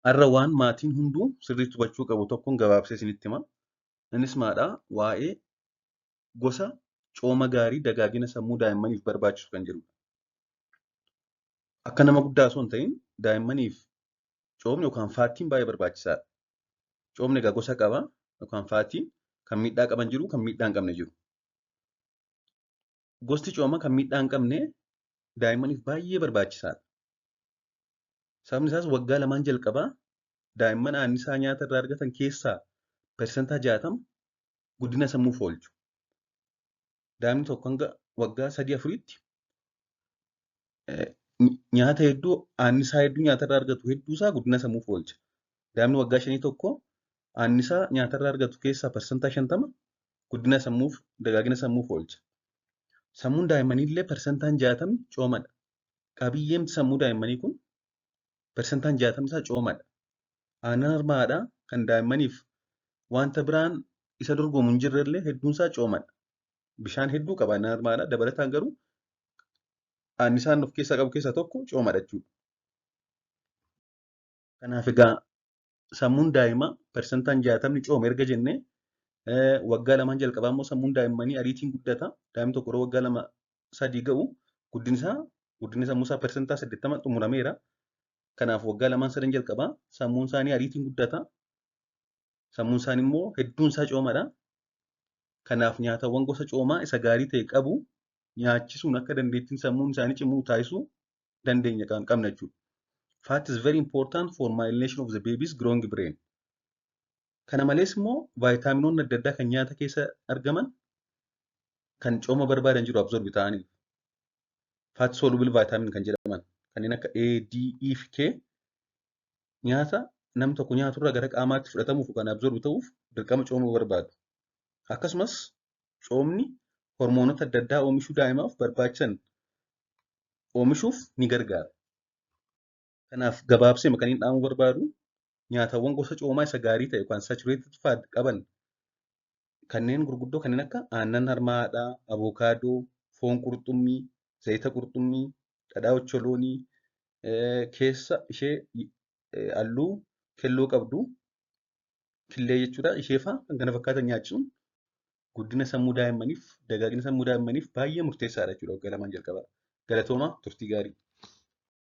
Har'a waan maatiin hunduu sirriitti hubachuu qabu tokkoon gabaabsee isinitti hima. Innis maalidhaa? Waa'ee gosa cooma gaarii dagaagina sammuu daa'immaniif barbaachisu kan jedhudha. Akka nama guddaa osoo hin ta'in daa'immaniif coomni yookaan faattiin baay'ee barbaachisaadha. Coomni egaa gosa qaba yookaan faattiin kan miidhaa qaban jiru, kan miidhaa hin qabne jiru. Gosti coomaa kan miidhaa hin qabne daa'immaniif baay'ee barbaachisaadha. Sababni isaas waggaa lamaan jalqabaa daa'imman annisaa nyaata irraa argatan keessaa persentaa 60 guddina sammuuf oolchu. Daa'imni tokko hanga waggaa 3-4tti nyaata hedduu annisaa hedduu nyaata irraa argatu hedduusaa guddina sammuuf oolcha. Daa'imni waggaa 5 tokko annisaa nyaata irraa argatu keessaa persentaa 50 guddina sammuuf dagaagina sammuuf oolcha. Sammuun daa'immanii illee persentaan 60 coomadha. Qabiyyeen sammuu daa'immanii kun persentaan 60 isaa coomadha. Aannan harmaadhaa kan daa'immaniif wanta biraan isa dorgomu hin jirre illee hedduun isaa coomadha. Bishaan hedduu qaba aannan harmaadhaa. Dabalataan garuu annisaan of keessaa qabu keessaa tokko coomadha jechuudha. Kanaaf egaa sammuun daa'imaa persentaan 60 cooma erga jennee waggaa lamaan jalqabaa immoo sammuun daa'immanii ariitiin guddata. Daa'imni tokko yeroo waggaa 2-3 ga'u guddinni sammuu isaa persentaa 80 xumurameera. Kanaaf waggaa 2-3 jalqabaa sammuun isaanii ariitiin guddata. Sammuun isaanii immoo hedduun isaa coomadha. Kanaaf nyaatawwan gosa coomaa isa gaarii ta'e qabu nyaachisuun akka dandeettiin sammuun isaanii cimuu taasisuu dandeenya qabna jechuudha. Fat is very important for myelination of the baby's growing brain. Kana malees immoo vaayitaaminoonni adda addaa kan nyaata keessa argaman kan cooma barbaadan jiru absorbi ta'aniif. Fat soluble vitamin kan jedhaman kanneen akka A, D, E fi K nyaata namni tokko nyaaturraa gara qaamaatti fudhatamuuf yookaan absorbi ta'uuf dirqama cooma barbaadu. Akkasumas coomni hormoonota adda addaa oomishuu daa'imaaf barbaachisan oomishuuf ni gargaara. Kanaaf gabaabsee kan inni dhaamuu barbaadu nyaatawwan gosa coomaa isa gaarii ta'e yookaan saturated fat qaban kanneen gurguddoo kanneen akka aannan harmaadhaa, avokaadoo, foon qurxummii, zayita qurxummii, dhadhaa ocholoonii keessa ishee halluu keelloo qabdu killee jechuudha. Ishee fa'aa kan kana fakkaatan nyaachisuun guddina sammuu daa'immaniif dagaagina sammuu daa'immaniif baay'ee murteessaadha jechuudha waggaa lamaan jalqabaa. Galatoomaa turtii gaarii.